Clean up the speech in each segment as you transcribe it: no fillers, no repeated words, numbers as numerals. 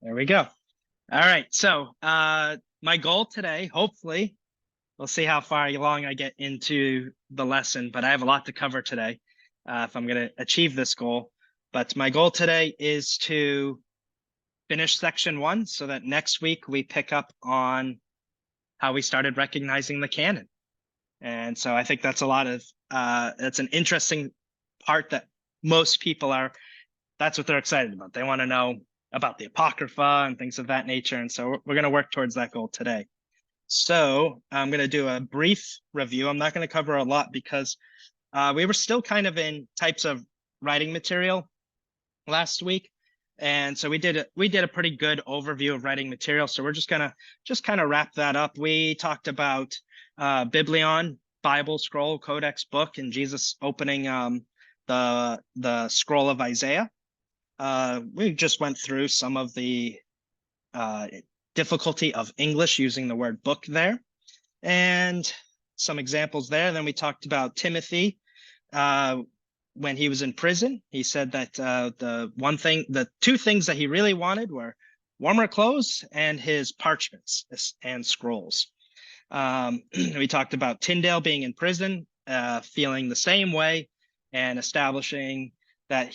There we go. All right. So, my goal today, hopefully, we'll see how far along I get into the lesson, but I have a lot to cover today if I'm going to achieve this goal. But my goal today is to finish section one so that next week we pick up on how we started recognizing the canon. And so I think that's it's an interesting part that most people that's what they're excited about. They want to know about the Apocrypha and things of that nature. And so we're going to work towards that goal today. So I'm going to do a brief review. I'm not going to cover a lot because we were still kind of in types of writing material last week. And so we did a pretty good overview of writing material. So we're just gonna kind of wrap that up. We talked about Biblion, Bible scroll, Codex book, and Jesus opening the scroll of Isaiah. We just went through some of the difficulty of English using the word book there, and some examples there. Then we talked about Timothy. When he was in prison, he said that the two things that he really wanted were warmer clothes and his parchments and scrolls. We talked about Tyndale being in prison, feeling the same way, and establishing that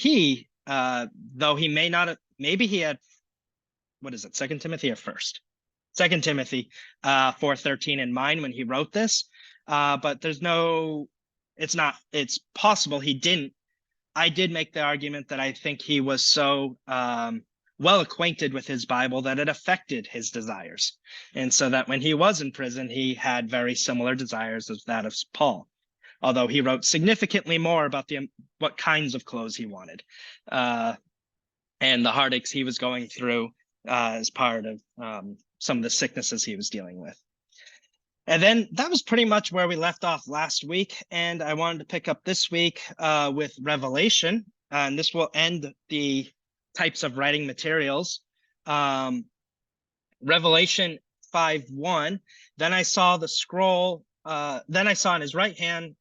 though he may not have, maybe he had, what is it, Second Timothy or First? Second Timothy 4:13 in mind when he wrote this, but it's possible he didn't. I did make the argument that I think he was so well acquainted with his Bible that it affected his desires. And so that when he was in prison, he had very similar desires as that of Paul, although he wrote significantly more about what kinds of clothes he wanted and the heartaches he was going through as part of some of the sicknesses he was dealing with. And then that was pretty much where we left off last week. And I wanted to pick up this week with Revelation. And this will end the types of writing materials. Revelation 5:1. Then I saw the scroll. Then I saw in his right hand.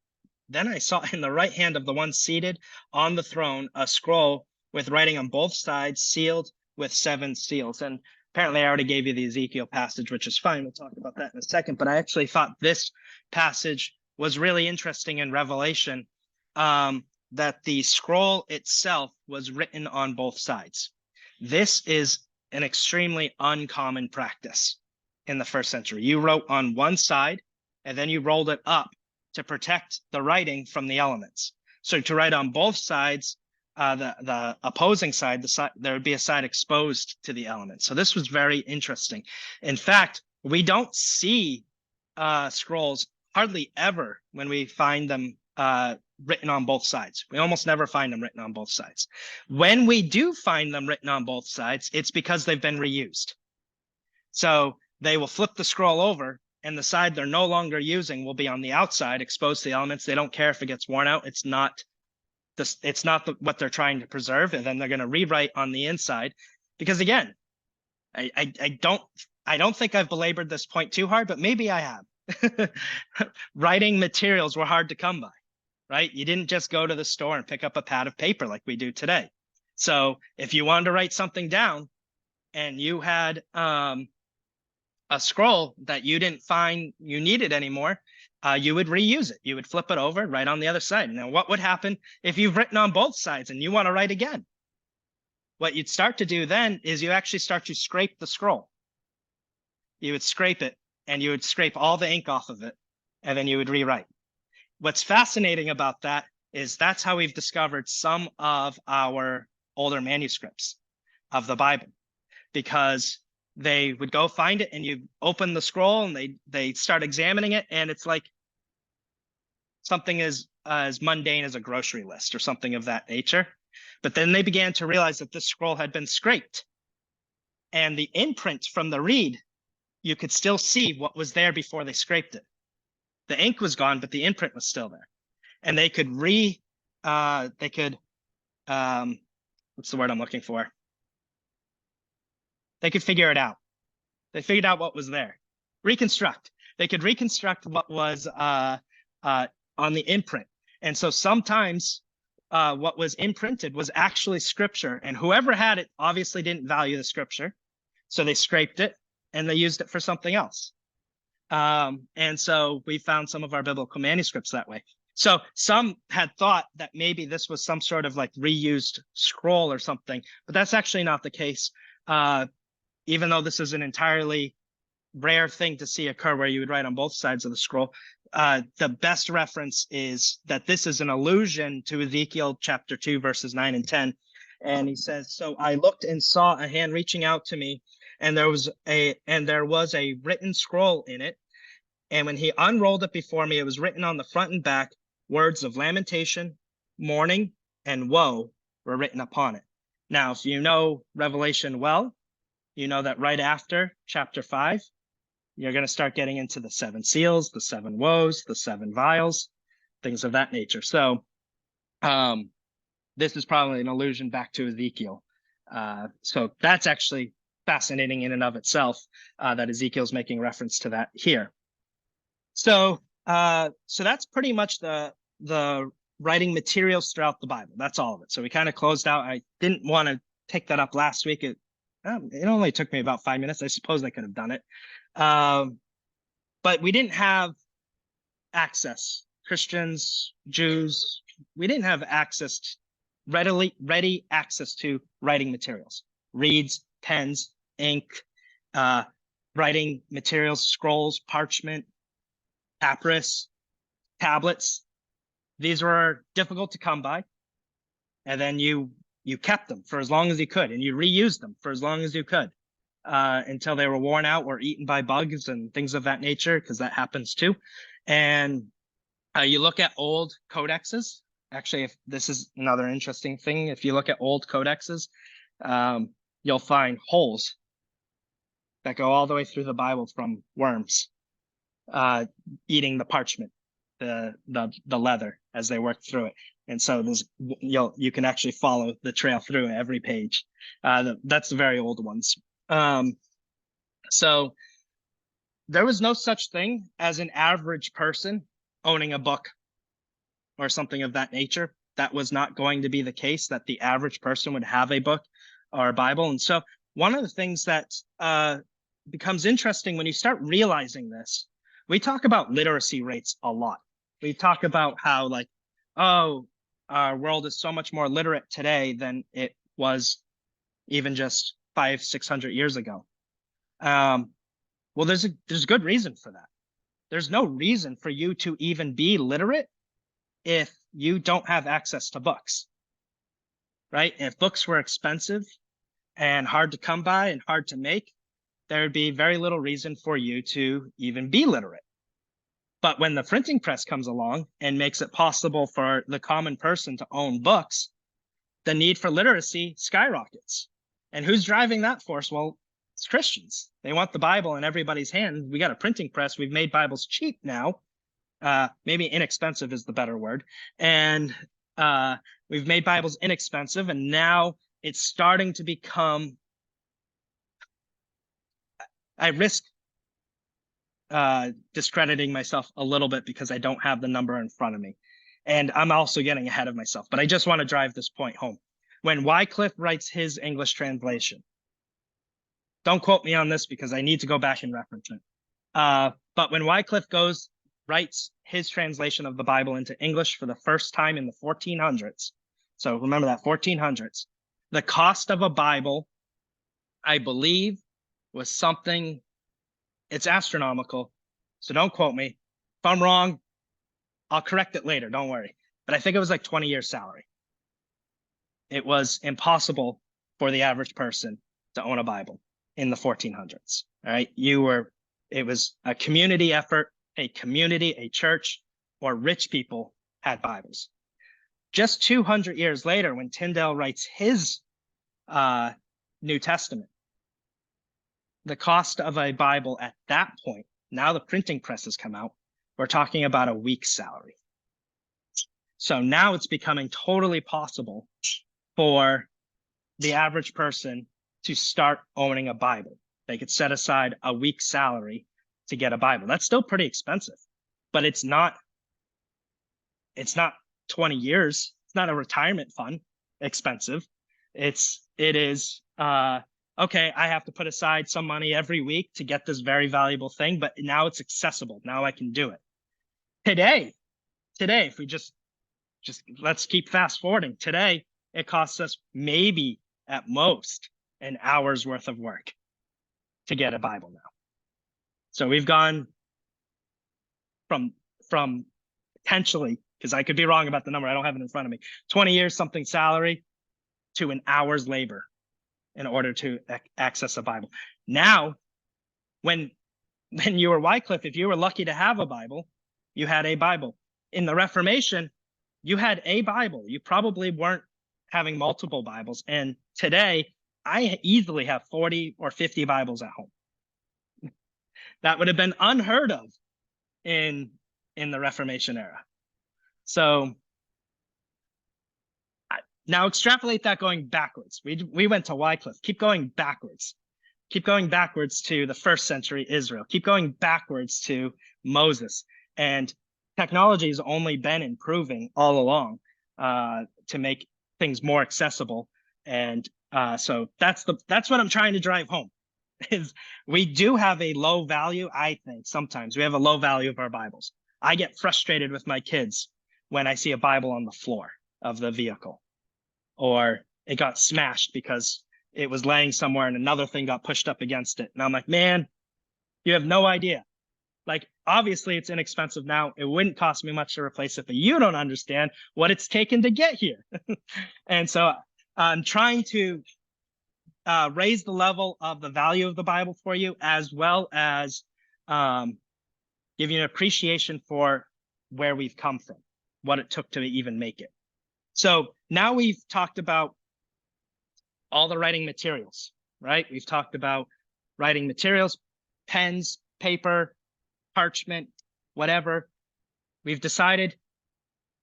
Then I saw in the right hand of the one seated on the throne a scroll with writing on both sides, sealed with 7 seals. And apparently I already gave you the Ezekiel passage, which is fine. We'll talk about that in a second. But I actually thought this passage was really interesting in Revelation, that the scroll itself was written on both sides. This is an extremely uncommon practice in the first century. You wrote on one side, and then you rolled it up to protect the writing from the elements. So to write on both sides, the opposing side, there would be a side exposed to the elements. So this was very interesting. In fact, we don't see scrolls hardly ever when we find them written on both sides. We almost never find them written on both sides. When we do find them written on both sides, it's because they've been reused. So they will flip the scroll over, and the side they're no longer using will be on the outside, exposed to the elements. They don't care if it gets worn out. It's not what they're trying to preserve, and then they're going to rewrite on the inside. Because again, I don't think I've belabored this point too hard, but maybe I have. Writing materials were hard to come by, right? You didn't just go to the store and pick up a pad of paper like we do today. So if you wanted to write something down and you had a scroll that you didn't find you needed anymore, you would reuse it. You would flip it over, right on the other side. Now, what would happen if you've written on both sides and you want to write again? What you'd start to do then is you actually start to scrape the scroll. You would scrape it, and you would scrape all the ink off of it, and then you would rewrite. What's fascinating about that is that's how we've discovered some of our older manuscripts of the Bible, because they would go find it, and you open the scroll and they start examining it, and it's like something as mundane as a grocery list or something of that nature. But then they began to realize that this scroll had been scraped, and the imprint from the reed, you could still see what was there before they scraped it. The ink was gone, but the imprint was still there. And they could what's the word I'm looking for? They could figure it out. They figured out what was there. Reconstruct. They could reconstruct what was on the imprint. And so sometimes what was imprinted was actually scripture. And whoever had it obviously didn't value the scripture. So they scraped it and they used it for something else. And so we found some of our biblical manuscripts that way. So some had thought that maybe this was some sort of like reused scroll or something, but that's actually not the case. Even though this is an entirely rare thing to see occur where you would write on both sides of the scroll, the best reference is that this is an allusion to Ezekiel chapter 2, verses 9 and 10. And he says, "So I looked and saw a hand reaching out to me, and there was a written scroll in it. And when he unrolled it before me, it was written on the front and back, words of lamentation, mourning, and woe were written upon it." Now, if you know Revelation well, you know that right after chapter 5, you're going to start getting into the 7 seals, the 7 woes, the 7 vials, things of that nature. So this is probably an allusion back to Ezekiel. So that's actually fascinating in and of itself, that Ezekiel's making reference to that here. So that's pretty much the writing materials throughout the Bible. That's all of it. So we kind of closed out. I didn't want to take that up last week. It only took me about 5 minutes. I suppose I could have done it. But we didn't have access. Christians, Jews, we didn't have ready access to writing materials, reeds, pens, ink, writing materials, scrolls, parchment, papyrus, tablets. These were difficult to come by. And then you kept them for as long as you could, and you reused them for as long as you could, until they were worn out or eaten by bugs and things of that nature, because that happens too. And you look at old codexes. Actually, if this is another interesting thing, if you look at old codexes, you'll find holes that go all the way through the Bible from worms eating the parchment, the leather as they work through it. And so you can actually follow the trail through every page. That's the very old ones. So there was no such thing as an average person owning a book or something of that nature. That was not going to be the case, that the average person would have a book or a Bible. And so one of the things that becomes interesting when you start realizing this, we talk about literacy rates a lot. We talk about how, like, oh, our world is so much more literate today than it was even just 500-600 years ago. Well, there's a good reason for that. There's no reason for you to even be literate if you don't have access to books, right? If books were expensive and hard to come by and hard to make, there would be very little reason for you to even be literate. But when the printing press comes along and makes it possible for the common person to own books, the need for literacy skyrockets. And who's driving that force? Well, it's Christians. They want the Bible in everybody's hand. We got a printing press. We've made Bibles cheap now. Maybe inexpensive is the better word. And we've made Bibles inexpensive, and now it's starting to become, I risk discrediting myself a little bit because I don't have the number in front of me. And I'm also getting ahead of myself, but I just want to drive this point home. When Wycliffe writes his English translation, don't quote me on this because I need to go back and reference it. But when Wycliffe writes his translation of the Bible into English for the first time in the 1400s, so remember that, 1400s, the cost of a Bible, I believe, was something, it's astronomical, so don't quote me. If I'm wrong, I'll correct it later, don't worry. But I think it was like 20 years' salary. It was impossible for the average person to own a Bible in the 1400s. All right, it was a community effort. A community, a church, or rich people had Bibles. Just 200 years later, when Tyndale writes his New Testament, the cost of a Bible at that point, now the printing press has come out, we're talking about a week's salary. So now it's becoming totally possible for the average person to start owning a Bible. They could set aside a week's salary to get a Bible. That's still pretty expensive, but it's not 20 years. It's not a retirement fund expensive. It is okay, I have to put aside some money every week to get this very valuable thing, but now it's accessible. Now I can do it. Today, if we just let's keep fast forwarding. Today, it costs us maybe at most an hour's worth of work to get a Bible now. So we've gone from potentially, because I could be wrong about the number, I don't have it in front of me, 20 years something salary to an hour's labor in order to access a Bible. Now, when you were Wycliffe, if you were lucky to have a Bible, you had a Bible. In the Reformation, you had a Bible. You probably weren't having multiple Bibles. And today, I easily have 40 or 50 Bibles at home. That would have been unheard of in the Reformation era. So now extrapolate that going backwards. We went to Wycliffe. Keep going backwards. Keep going backwards to the first century Israel. Keep going backwards to Moses. And technology has only been improving all along to make things more accessible. And so that's what I'm trying to drive home. Is we do have a low value, I think, sometimes. We have a low value of our Bibles. I get frustrated with my kids when I see a Bible on the floor of the vehicle, or it got smashed because it was laying somewhere and another thing got pushed up against it. And I'm like, man, you have no idea. Like, obviously, it's inexpensive now. It wouldn't cost me much to replace it, but you don't understand what it's taken to get here. And so I'm trying to raise the level of the value of the Bible for you, as well as give you an appreciation for where we've come from, what it took to even make it. So now we've talked about all the writing materials, right? We've talked about writing materials, pens, paper, parchment, whatever. We've decided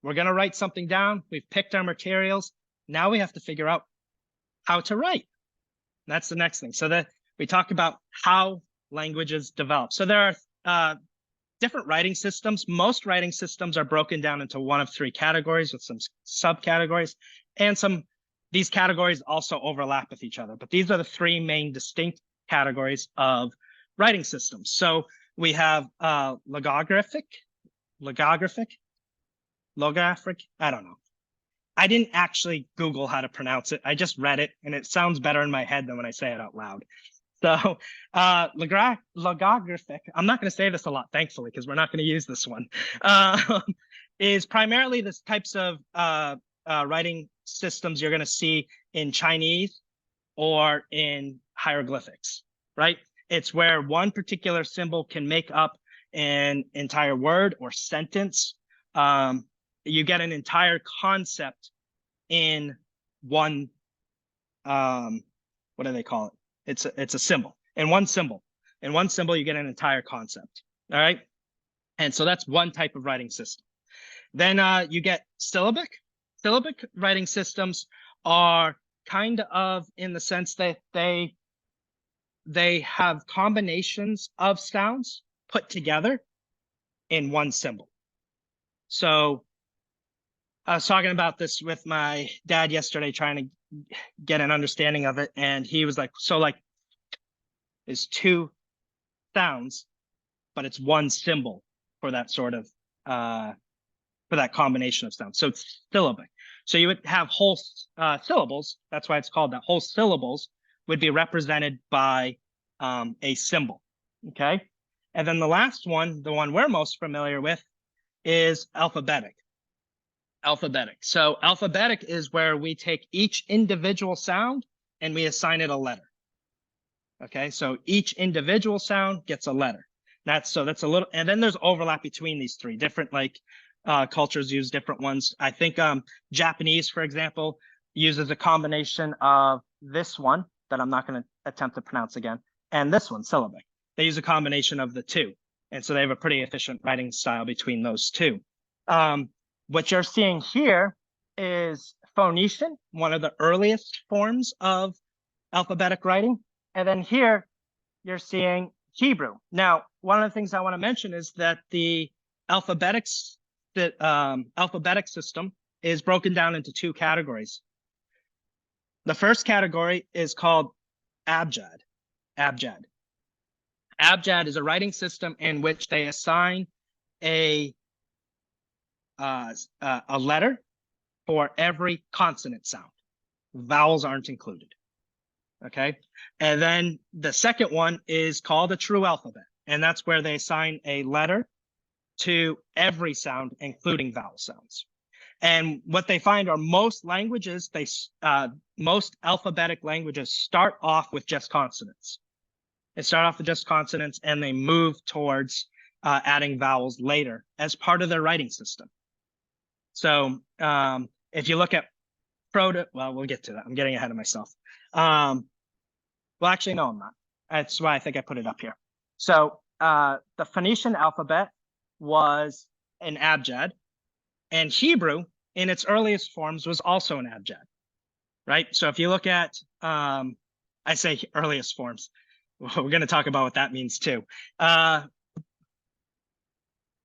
we're going to write something down. We've picked our materials. Now we have to figure out how to write. That's the next thing. So that we talk about how languages develop. So there are different writing systems. Most writing systems are broken down into one of three categories with some subcategories, and these categories also overlap with each other. But these are the three main distinct categories of writing systems. So we have logographic, I don't know. I didn't actually Google how to pronounce it. I just read it, and it sounds better in my head than when I say it out loud. So logographic, I'm not going to say this a lot, thankfully, because we're not going to use this one, is primarily the types of writing systems you're going to see in Chinese or in hieroglyphics, right? It's where one particular symbol can make up an entire word or sentence. You get an entire concept in one, what do they call it? It's a symbol. In one symbol, you get an entire concept. All right. And so that's one type of writing system. Then you get syllabic. Syllabic writing systems are kind of in the sense that they have combinations of sounds put together in one symbol. So I was talking about this with my dad yesterday, trying to get an understanding of it. And he was like, so like is two sounds, but it's one symbol for that sort of, for that combination of sounds. So it's syllabic. So you would have whole syllables. That's why it's called that. Whole syllables would be represented by a symbol. Okay. And then the last one, the one we're most familiar with, is alphabetic. So alphabetic is where we take each individual sound and we assign it a letter. Okay, so each individual sound gets a letter. That's a little, and then there's overlap between these three different, like cultures use different ones. I think Japanese, for example, uses a combination of this one that I'm not going to attempt to pronounce again, and this one, syllabic. They use a combination of the two. And so they have a pretty efficient writing style between those two. What you're seeing here is Phoenician, one of the earliest forms of alphabetic writing. And then here you're seeing Hebrew. Now, one of the things I want to mention is that the alphabetic system is broken down into two categories. The first category is called Abjad. Abjad. Abjad is a writing system in which they assign a letter for every consonant sound. Vowels aren't included. Okay. And then the second one is called a true alphabet. And that's where they assign a letter to every sound, including vowel sounds. And what they find are most languages, most alphabetic languages start off with just consonants. They start off with just consonants and they move towards adding vowels later as part of their writing system. So if you look at well, we'll get to that. I'm getting ahead of myself. Well, actually, no, I'm not. That's why I think I put it up here. So the Phoenician alphabet was an abjad, and Hebrew in its earliest forms was also an abjad, right? So if you look at, I say earliest forms, we're going to talk about what that means too.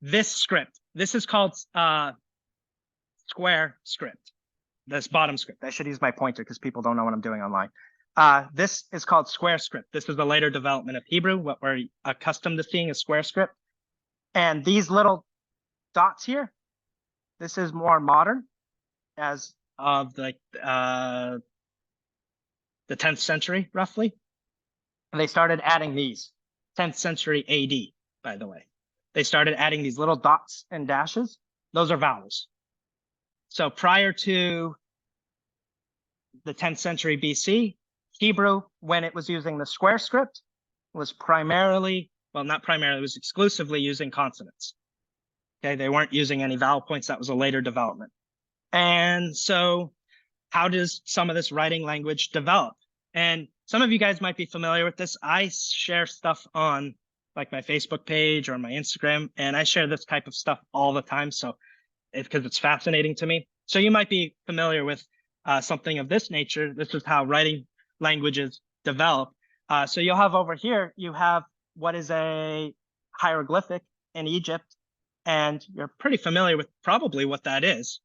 This script, this is called square script. This bottom script. I should use my pointer because people don't know what I'm doing online. This is called square script. This is the later development of Hebrew, what we're accustomed to seeing as square script. And these little dots here, this is more modern, as of the 10th century, roughly. And they started adding these, 10th century AD, by the way. They started adding these little dots and dashes. Those are vowels. So prior to the 10th century BC, Hebrew, when it was using the square script, was primarily, well, not primarily, it was exclusively using consonants. Okay, they weren't using any vowel points. That was a later development. And so how does some of this writing language develop? And some of you guys might be familiar with this. I share stuff on like my Facebook page or my Instagram, and I share this type of stuff all the time. So because it's fascinating to me. So you might be familiar with something of this nature. This is how writing languages develop. So you'll have over here, you have what is a hieroglyphic in Egypt, and you're pretty familiar with probably what that is.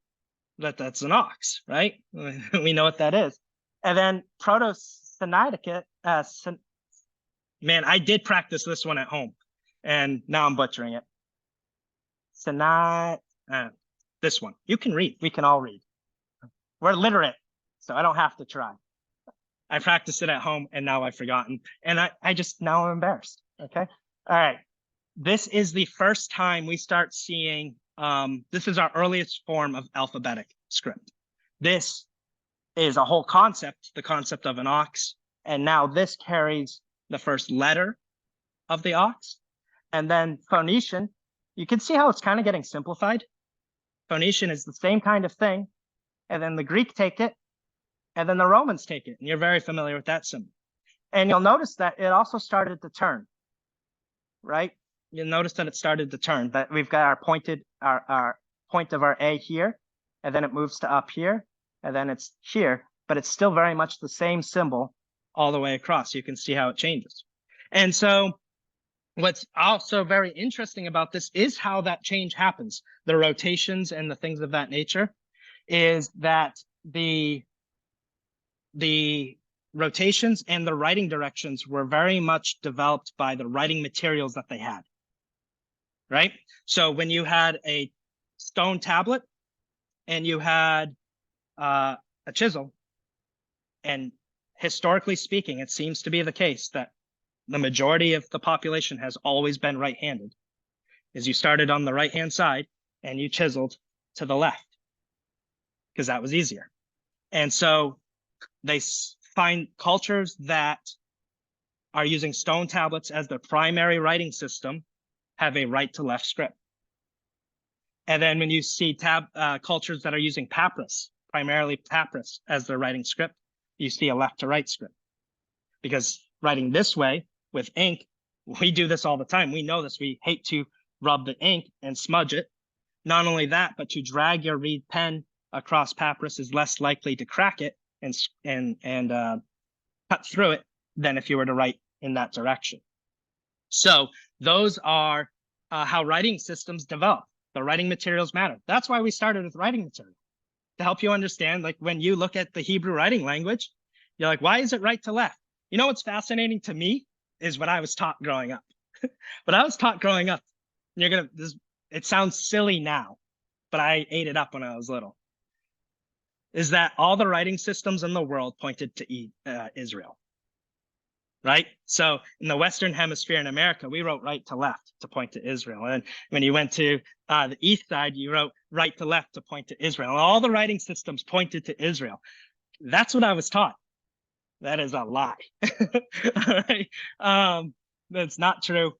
That's an ox, right? We know what that is. And then Proto-Sinaiticus, man, I did practice this one at home, and now I'm butchering it. This one. You can read. We can all read. We're literate, so I don't have to try. I practiced it at home, and now I've forgotten. And now I'm embarrassed. Okay? All right. This is the first time we start seeing, this is our earliest form of alphabetic script. This is a whole concept, the concept of an ox. And now this carries the first letter of the ox. And then Phoenician, you can see how it's kind of getting simplified. Phoenician is the same kind of thing, and then the Greek take it, and then the Romans take it, and you're very familiar with that symbol. And you'll notice that it also started to turn, right? You'll notice that it started to turn, that we've got our point of our A here, and then it moves to up here, and then it's here, but it's still very much the same symbol all the way across. You can see how it changes. And so what's also very interesting about this is how that change happens. The rotations and the things of that nature is that the rotations and the writing directions were very much developed by the writing materials that they had, right? So when you had a stone tablet and you had a chisel, and historically speaking, it seems to be the case that the majority of the population has always been right-handed, is you started on the right-hand side and you chiseled to the left because that was easier. And so they find cultures that are using stone tablets as their primary writing system have a right to left script. And then when you see cultures that are using papyrus, primarily papyrus as their writing script, you see a left to right script. Because writing this way with ink, we do this all the time. We know this. We hate to rub the ink and smudge it. Not only that, but to drag your reed pen across papyrus is less likely to crack it and cut through it than if you were to write in that direction. So those are how writing systems develop. The writing materials matter. That's why we started with writing material, to help you understand, like when you look at the Hebrew writing language, you're like, why is it right to left? You know what's fascinating to me is what I was taught growing up. What I was taught growing up, it sounds silly now, but I ate it up when I was little, is that all the writing systems in the world pointed to Israel, right? So in the Western Hemisphere in America, we wrote right to left to point to Israel. And when you went to the East side, you wrote right to left to point to Israel. And all the writing systems pointed to Israel. That's what I was taught. That is a lie. All right. That's not true.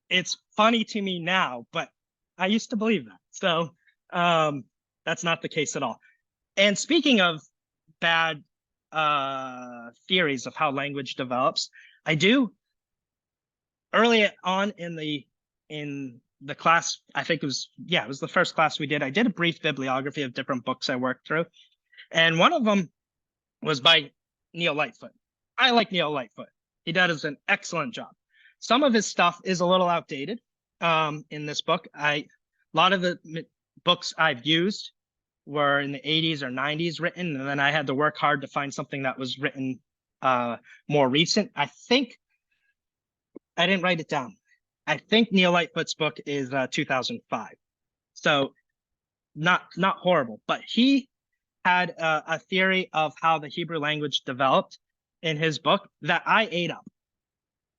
It's funny to me now, but I used to believe that. So that's not the case at all. And speaking of bad theories of how language develops, I do early on in the class, I think it was the first class we did. I did a brief bibliography of different books I worked through. And one of them was by Neil Lightfoot. I like Neil Lightfoot. He does an excellent job. Some of his stuff is a little outdated in this book. A lot of the books I've used were in the 80s or 90s written, and then I had to work hard to find something that was written more recent. I think, I didn't write it down. I think Neil Lightfoot's book is 2005. So not horrible, but he had a theory of how the Hebrew language developed in his book that I ate up.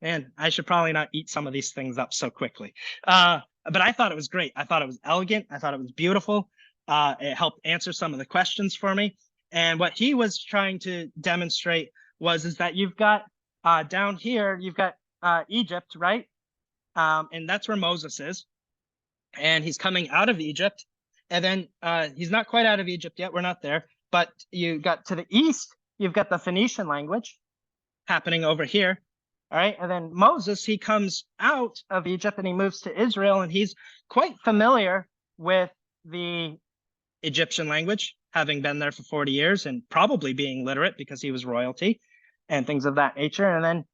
And I should probably not eat some of these things up so quickly. But I thought it was great. I thought it was elegant. I thought it was beautiful. It helped answer some of the questions for me. And what he was trying to demonstrate is that you've got down here, you've got Egypt, right? And that's where Moses is. And he's coming out of Egypt. And then he's not quite out of Egypt yet. We're not there. But you got to the east, you've got the Phoenician language happening over here. All right. And then Moses, he comes out of Egypt and he moves to Israel. And he's quite familiar with the Egyptian language, having been there for 40 years and probably being literate because he was royalty and things of that nature. And then,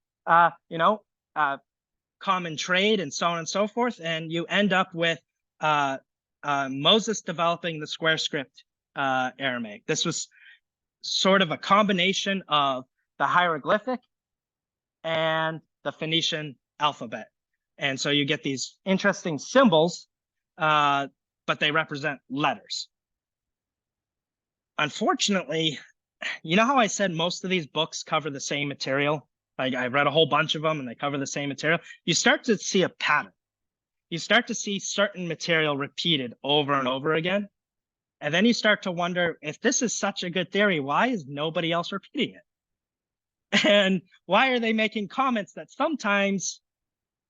common trade and so on and so forth. And you end up with Moses developing the square script Aramaic. This was sort of a combination of the hieroglyphic and the Phoenician alphabet. And so you get these interesting symbols, but they represent letters. Unfortunately, you know how I said most of these books cover the same material? Like I read a whole bunch of them and they cover the same material. You start to see a pattern. You start to see certain material repeated over and over again. And then you start to wonder, if this is such a good theory, why is nobody else repeating it? And why are they making comments that sometimes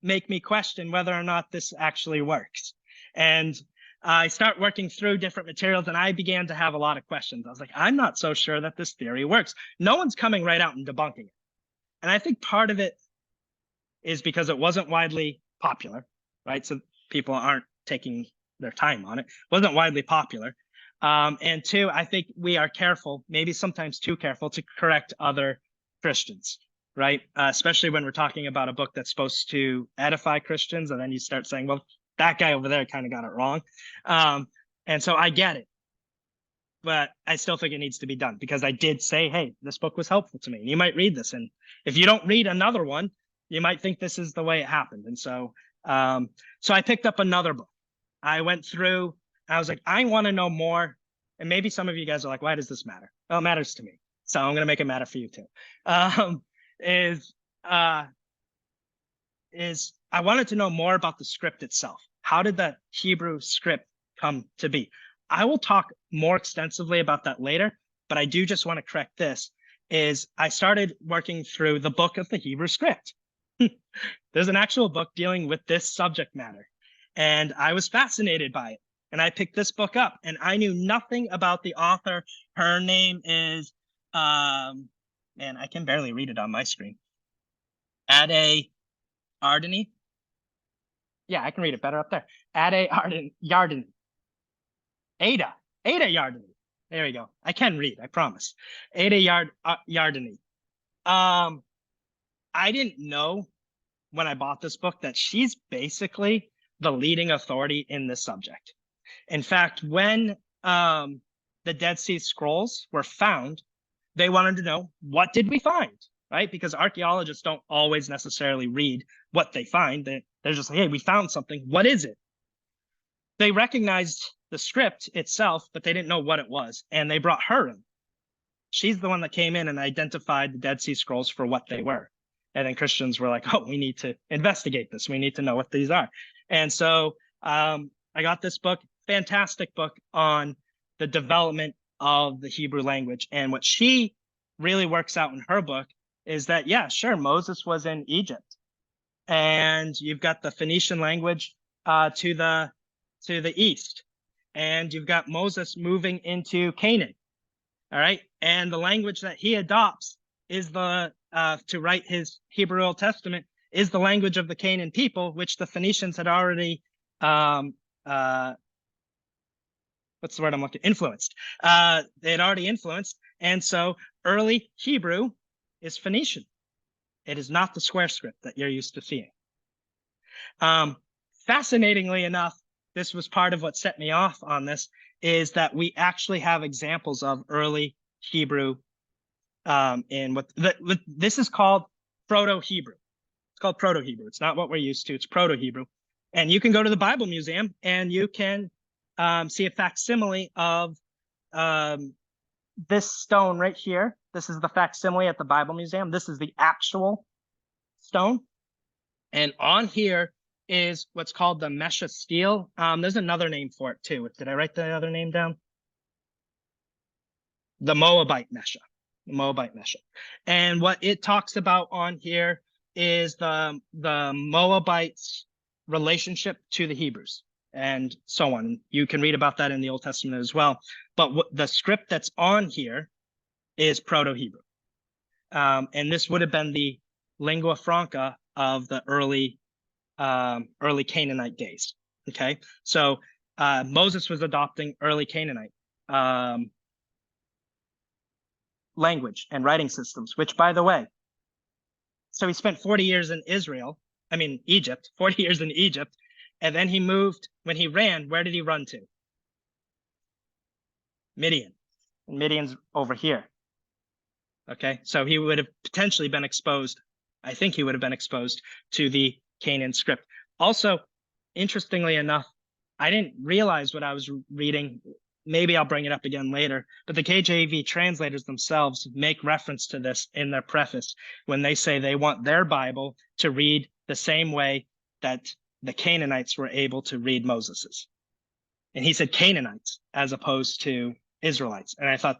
make me question whether or not this actually works? And I start working through different materials and I began to have a lot of questions. I was like, I'm not so sure that this theory works. No one's coming right out and debunking it. And I think part of it is because it wasn't widely popular, right? So people aren't taking their time on it. It wasn't widely popular. And two, I think we are careful, maybe sometimes too careful, to correct other Christians, right? Especially when we're talking about a book that's supposed to edify Christians, and then you start saying, well, that guy over there kind of got it wrong. And so I get it, but I still think it needs to be done because I did say, hey, this book was helpful to me. And you might read this, and if you don't read another one, you might think this is the way it happened. And so I picked up another book. I went through, I was like, I want to know more. And maybe some of you guys are like, why does this matter? Well, it matters to me. So I'm going to make it matter for you too. Is I wanted to know more about the script itself. How did the Hebrew script come to be? I will talk more extensively about that later, but I do just want to correct this, is I started working through the book of the Hebrew script. There's an actual book dealing with this subject matter, and I was fascinated by it. And I picked this book up, and I knew nothing about the author. Her name is, man, I can barely read it on my screen. Ade Yardeni. Yeah, I can read it better up there. Ade Yardeni. Ada Yardeni. There we go. I can read, I promise. Ada Yardeni. I didn't know when I bought this book that she's basically the leading authority in this subject. In fact, when the Dead Sea Scrolls were found, they wanted to know, what did we find, right? Because archaeologists don't always necessarily read what they find. They're just like, hey, we found something. What is it? They recognized the script itself, but they didn't know what it was. And they brought her in. She's the one that came in and identified the Dead Sea Scrolls for what they were. And then Christians were like, oh, we need to investigate this. We need to know what these are. And so I got this book, fantastic book on the development of the Hebrew language. And what she really works out in her book is that, yeah, sure, Moses was in Egypt. And you've got the Phoenician language to the east. And you've got Moses moving into Canaan. All right. And the language that he adopts is the to write his Hebrew Old Testament is the language of the Canaan people, which the Phoenicians had already what's the word I'm looking influenced. They had already influenced. And so early Hebrew is Phoenician. It is not the square script that you're used to seeing. Fascinatingly enough, this was part of what set me off on this, is that we actually have examples of early Hebrew in what this is called Proto-Hebrew. It's called Proto-Hebrew. It's not what we're used to. It's Proto-Hebrew. And you can go to the Bible Museum and you can see a facsimile of this stone right here. This is the facsimile at the Bible Museum. This is the actual stone. And on here is what's called the Mesha stele. There's another name for it too. Did I write the other name down? The Moabite Mesha. The Moabite Mesha. And what it talks about on here is the Moabites' relationship to the Hebrews and so on. You can read about that in the Old Testament as well. But what the script that's on here is Proto-Hebrew. And this would have been the lingua franca of the early Canaanite days. Okay, so Moses was adopting early Canaanite language and writing systems, which, by the way, so he spent 40 years in Egypt, 40 years in Egypt, and then he moved, when he ran, where did he run to? Midian. And Midian's over here. Okay, so he would have potentially been exposed, I think he would have been exposed to the Canaan script. Also, interestingly enough, I didn't realize what I was reading. Maybe I'll bring it up again later, but the KJV translators themselves make reference to this in their preface when they say they want their Bible to read the same way that the Canaanites were able to read Moses's. And he said Canaanites as opposed to Israelites. And I thought,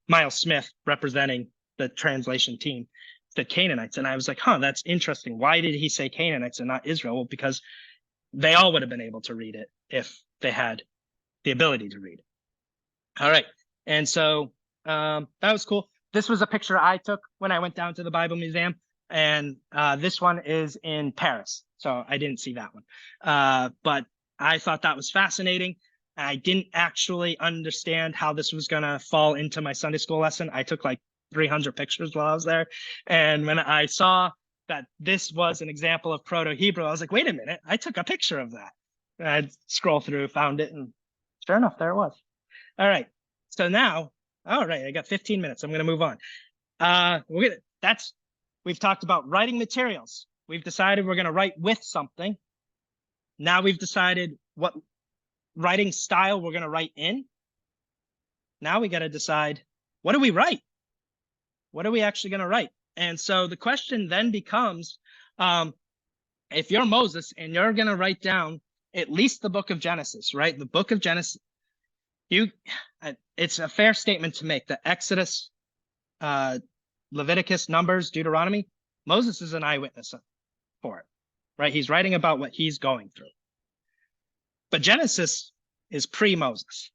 Miles Smith, representing the translation team, said Canaanites. And I was like, that's interesting. Why did he say Canaanites and not Israel? Well, because they all would have been able to read it if they had the ability to read it. All right. And so that was cool. This was a picture I took when I went down to the Bible Museum. And this one is in Paris. So I didn't see that one. But I thought that was fascinating. I didn't actually understand how this was going to fall into my Sunday school lesson. I took like 300 pictures while I was there. And when I saw that this was an example of Proto-Hebrew, I was like, wait a minute, I took a picture of that. And I'd scroll through, found it, and sure enough, there it was. All right. So now, all right, I got 15 minutes. I'm going to move on. We've talked about writing materials. We've decided we're going to write with something. Now we've decided what writing style we're going to write in. Now we got to decide, what do we write? What are we actually going to write? And so the question then becomes, if you're Moses and you're going to write down at least the book of Genesis, right? The book of Genesis, it's a fair statement to make that Exodus, Leviticus, Numbers, Deuteronomy, Moses is an eyewitness for it, right? He's writing about what he's going through. But Genesis is pre-Moses.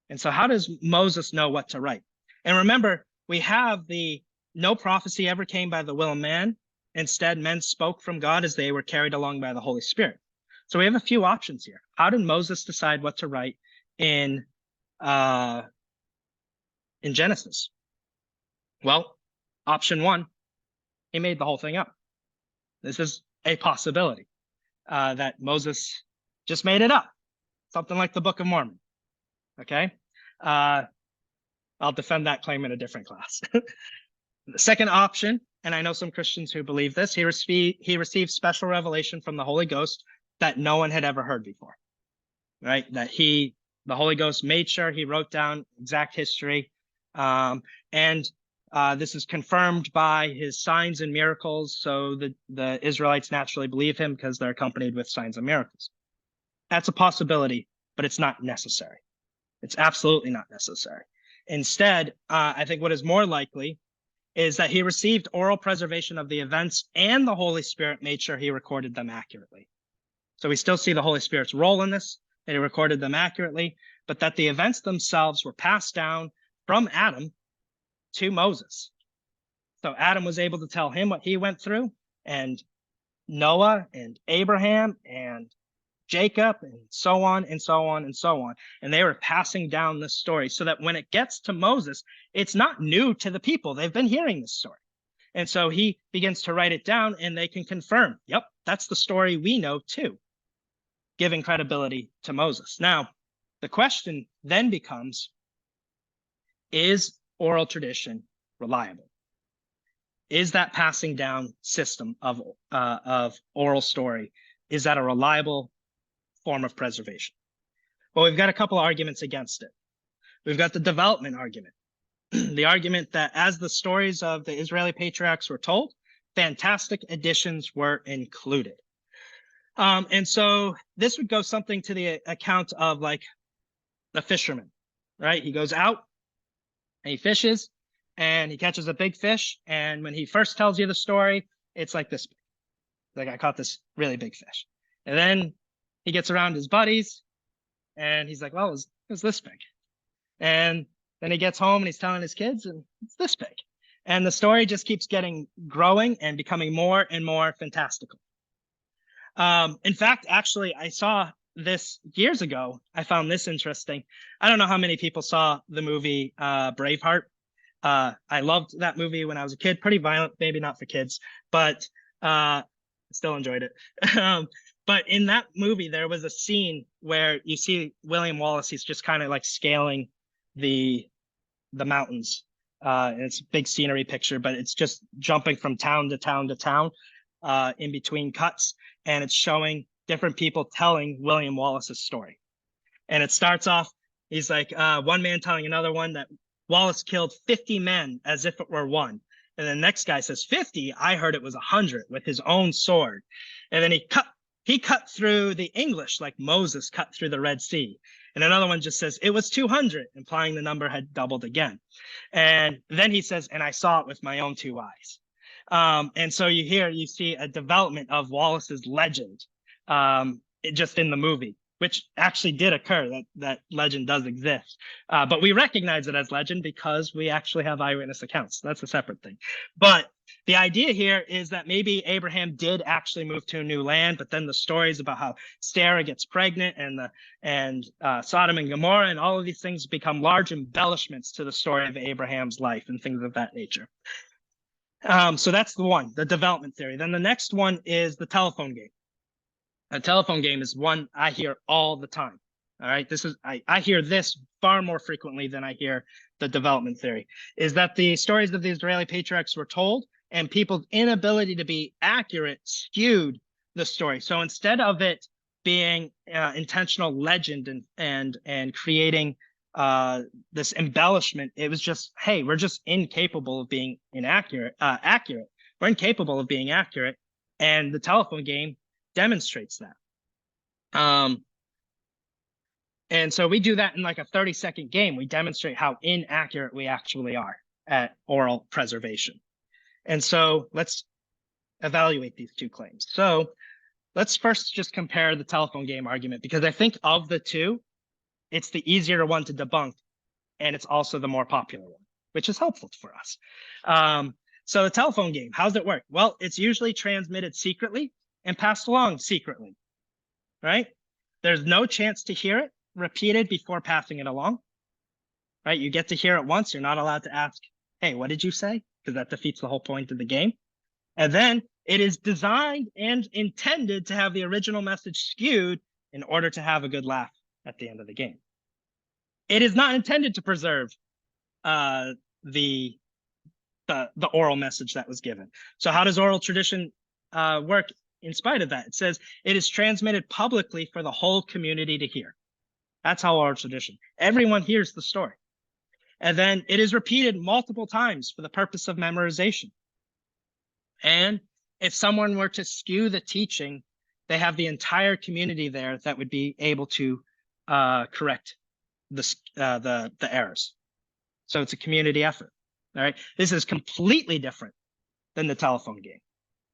And so how does Moses know what to write? And remember, we have the no prophecy ever came by the will of man. Instead, men spoke from God as they were carried along by the Holy Spirit. So we have a few options here. How did Moses decide what to write in Genesis? Well, option one, he made the whole thing up. This is a possibility that Moses just made it up. Something like the Book of Mormon. Okay? I'll defend that claim in a different class. The second option, and I know some Christians who believe this, he received special revelation from the Holy Ghost that no one had ever heard before, right? That the Holy Ghost made sure he wrote down exact history. And this is confirmed by his signs and miracles. So the Israelites naturally believe him because they're accompanied with signs and miracles. That's a possibility, but it's not necessary. It's absolutely not necessary. Instead, I think what is more likely is that he received oral preservation of the events and the Holy Spirit made sure he recorded them accurately. So we still see the Holy Spirit's role in this, that he recorded them accurately, but that the events themselves were passed down from Adam to Moses. So Adam was able to tell him what he went through, and Noah and Abraham and Jacob and so on and so on and so on. And they were passing down this story so that when it gets to Moses, it's not new to the people. They've been hearing this story. And so he begins to write it down and they can confirm, yep, that's the story we know too, giving credibility to Moses. Now, the question then becomes, is oral tradition reliable? Is that passing down system of oral story, is that a reliable form of preservation? Well, we've got a couple of arguments against it. We've got the development argument, the argument that as the stories of the Israeli patriarchs were told, fantastic additions were included. And so this would go something to the account of like the fisherman, right? He goes out and he fishes and he catches a big fish. And when he first tells you the story, it's like this big. Like, I caught this really big fish. And then he gets around his buddies and he's like, well, it was this big. And then he gets home and he's telling his kids and it's this big. And the story just keeps growing and becoming more and more fantastical. In fact, actually, I saw this years ago. I found this interesting. I don't know how many people saw the movie Braveheart. I loved that movie when I was a kid. Pretty violent, maybe not for kids, but still enjoyed it. But in that movie, there was a scene where you see William Wallace. He's just kind of like scaling the mountains. And it's a big scenery picture, but it's just jumping from town to town to town in between cuts. And it's showing different people telling William Wallace's story. And it starts off, he's like, one man telling another one that Wallace killed 50 men as if it were one. And the next guy says, 50? I heard it was 100 with his own sword. And then he cut through the English like Moses cut through the Red Sea. And another one just says, it was 200, implying the number had doubled again. And then he says, and I saw it with my own two eyes. And so you see a development of Wallace's legend just in the movie, which actually did occur. That legend does exist. But we recognize it as legend because we actually have eyewitness accounts. That's a separate thing. But the idea here is that maybe Abraham did actually move to a new land, but then the stories about how Sarah gets pregnant and Sodom and Gomorrah and all of these things become large embellishments to the story of Abraham's life and things of that nature. So that's the development theory. Then the next one is the telephone game. A telephone game is one I hear all the time. All right, I hear this far more frequently than I hear the development theory, is that the stories of the Israeli patriarchs were told and people's inability to be accurate skewed the story. So instead of it being intentional legend and creating this embellishment, it was just, hey, we're just incapable of being accurate. We're incapable of being accurate, and the telephone game demonstrates that. And so we do that in like a 30-second game. We demonstrate how inaccurate we actually are at oral preservation. And so let's evaluate these two claims. So let's first just compare the telephone game argument, because I think of the two, it's the easier one to debunk, and it's also the more popular one, which is helpful for us. So the telephone game, how's it work? Well, it's usually transmitted secretly and passed along secretly, right? There's no chance to hear it repeated before passing it along, right? You get to hear it once. You're not allowed to ask, hey, what did you say? Because that defeats the whole point of the game. And then it is designed and intended to have the original message skewed in order to have a good laugh at the end of the game. It is not intended to preserve the the oral message that was given. So how does oral tradition work in spite of that? It says it is transmitted publicly for the whole community to hear. That's how oral tradition. Everyone hears the story. And then it is repeated multiple times for the purpose of memorization. And if someone were to skew the teaching, they have the entire community there that would be able to correct the errors. So it's a community effort. All right. This is completely different than the telephone game.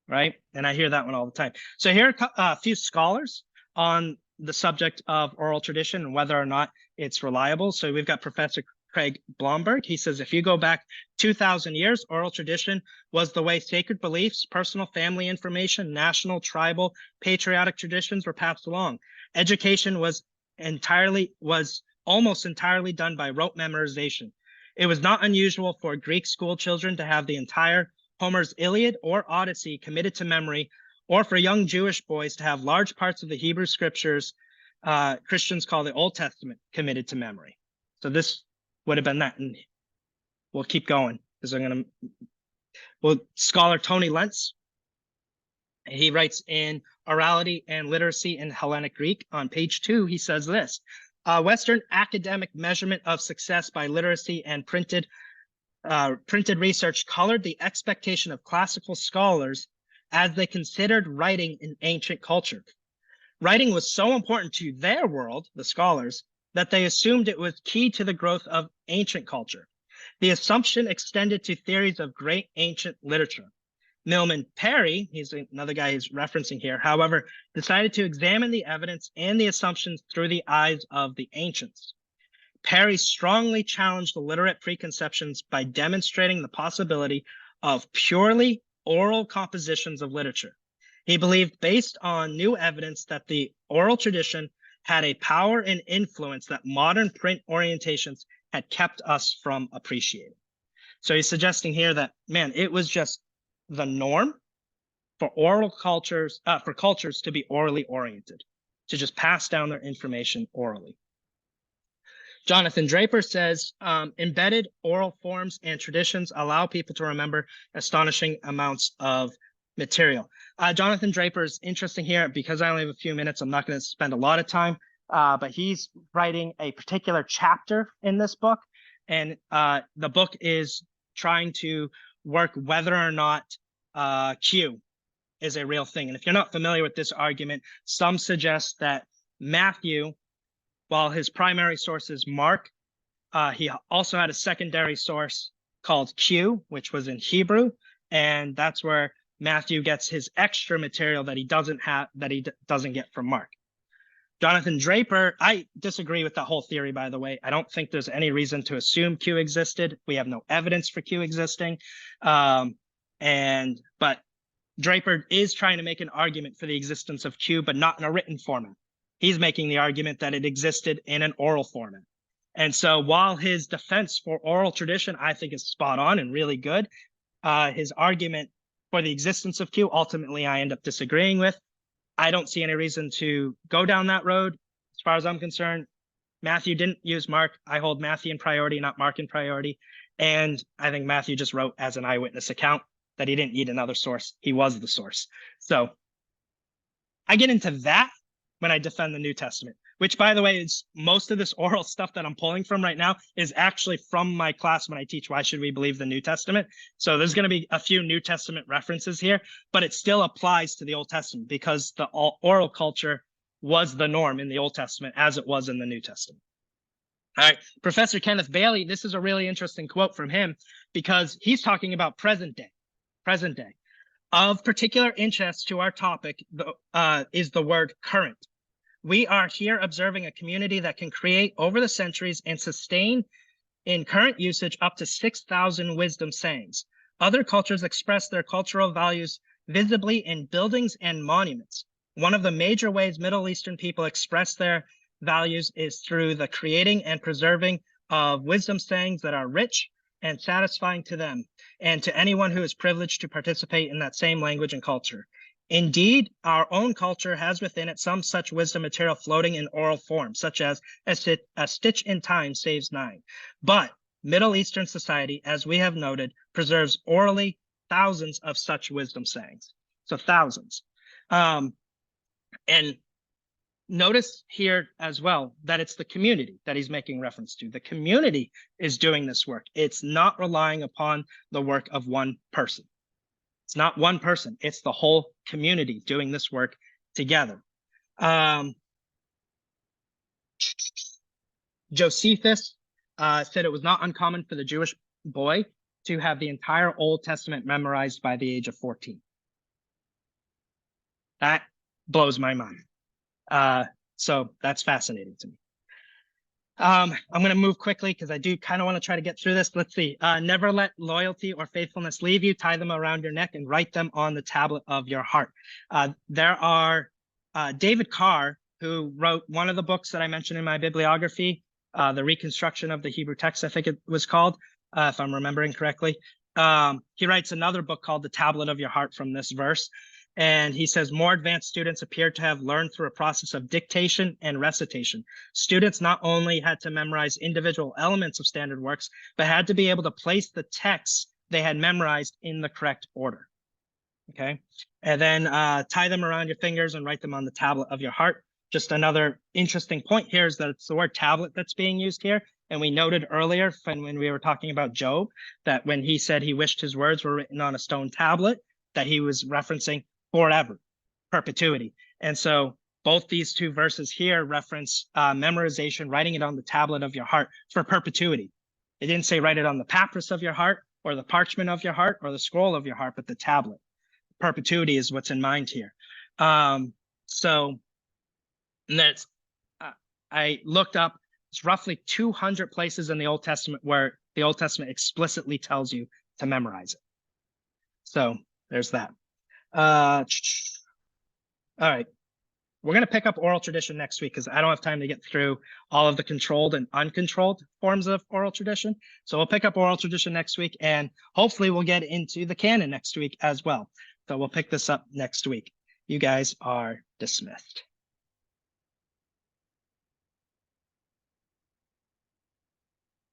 Right. And I hear that one all the time. So here are a few scholars on the subject of oral tradition and whether or not it's reliable. So we've got Professor Craig Blomberg. He says, if you go back 2,000 years, oral tradition was the way sacred beliefs, personal family information, national, tribal, patriotic traditions were passed along. Education was almost entirely done by rote memorization. It was not unusual for Greek school children to have the entire Homer's Iliad or Odyssey committed to memory, or for young Jewish boys to have large parts of the Hebrew scriptures Christians call the Old Testament committed to memory. So this would have been that. And we'll keep going because scholar Tony Lentz, he writes in Orality and Literacy in Hellenic Greek on page 2, he says this: Western academic measurement of success by literacy and printed research colored the expectation of classical scholars as they considered writing in ancient culture. Writing was so important to their world, the scholars, that they assumed it was key to the growth of ancient culture. The assumption extended to theories of great ancient literature. Milman Parry, he's another guy he's referencing here, however, decided to examine the evidence and the assumptions through the eyes of the ancients. Parry strongly challenged the literate preconceptions by demonstrating the possibility of purely oral compositions of literature. He believed, based on new evidence, that the oral tradition had a power and influence that modern print orientations had kept us from appreciating. So he's suggesting here that, man, it was just the norm for cultures to be orally oriented, to just pass down their information orally. Jonathan Draper says, embedded oral forms and traditions allow people to remember astonishing amounts of material. Jonathan Draper is interesting here because I only have a few minutes. I'm not going to spend a lot of time, but he's writing a particular chapter in this book. And the book is trying to work whether or not Q is a real thing. And if you're not familiar with this argument, some suggest that Matthew, while his primary source is Mark, he also had a secondary source called Q, which was in Hebrew. And that's where Matthew gets his extra material that he doesn't get from Mark. Jonathan Draper, I disagree with that whole theory, by the way. I don't think there's any reason to assume Q existed. We have no evidence for Q existing. But Draper is trying to make an argument for the existence of Q, but not in a written format. He's making the argument that it existed in an oral format. And so while his defense for oral tradition, I think, is spot on and really good, his argument for the existence of Q, ultimately, I end up disagreeing with. I don't see any reason to go down that road. As far as I'm concerned, Matthew didn't use Mark. I hold Matthew in priority, not Mark in priority. And I think Matthew just wrote as an eyewitness account that he didn't need another source. He was the source. So I get into that when I defend the New Testament, which, by the way, is most of this oral stuff that I'm pulling from right now is actually from my class when I teach Why Should We Believe the New Testament? So there's going to be a few New Testament references here, but it still applies to the Old Testament because the oral culture was the norm in the Old Testament as it was in the New Testament. All right, Professor Kenneth Bailey, this is a really interesting quote from him because he's talking about present day. Of particular interest to our topic is the word current. We are here observing a community that can create over the centuries and sustain in current usage up to 6,000 wisdom sayings. Other cultures express their cultural values visibly in buildings and monuments. One of the major ways Middle Eastern people express their values is through the creating and preserving of wisdom sayings that are rich and satisfying to them and to anyone who is privileged to participate in that same language and culture. Indeed, our own culture has within it some such wisdom material floating in oral form, such as a stitch in time saves 9. But Middle Eastern society, as we have noted, preserves orally thousands of such wisdom sayings. So thousands. And notice here as well that it's the community that he's making reference to. The community is doing this work. It's not relying upon the work of one person. It's not one person. It's the whole community doing this work together. Josephus said it was not uncommon for the Jewish boy to have the entire Old Testament memorized by the age of 14. That blows my mind. So that's fascinating to me. I'm going to move quickly because I do kind of want to try to get through this. Let's see. Never let loyalty or faithfulness leave you. Tie them around your neck and write them on the tablet of your heart. There are David Carr, who wrote one of the books that I mentioned in my bibliography, The Reconstruction of the Hebrew Text, I think it was called, if I'm remembering correctly. He writes another book called The Tablet of Your Heart from this verse. And he says, more advanced students appear to have learned through a process of dictation and recitation. Students not only had to memorize individual elements of standard works, but had to be able to place the texts they had memorized in the correct order. Okay. And then tie them around your fingers and write them on the tablet of your heart. Just another interesting point here is that it's the word tablet that's being used here. And we noted earlier when we were talking about Job, that when he said he wished his words were written on a stone tablet, that he was referencing forever, perpetuity. And so both these two verses here reference memorization, writing it on the tablet of your heart for perpetuity. It didn't say write it on the papyrus of your heart or the parchment of your heart or the scroll of your heart, but the tablet. Perpetuity is what's in mind here. So that's, I looked up, it's roughly 200 places in the Old Testament where the Old Testament explicitly tells you to memorize it. So there's that. All right. We're going to pick up oral tradition next week because I don't have time to get through all of the controlled and uncontrolled forms of oral tradition. So we'll pick up oral tradition next week, and hopefully we'll get into the canon next week as well. So we'll pick this up next week. You guys are dismissed.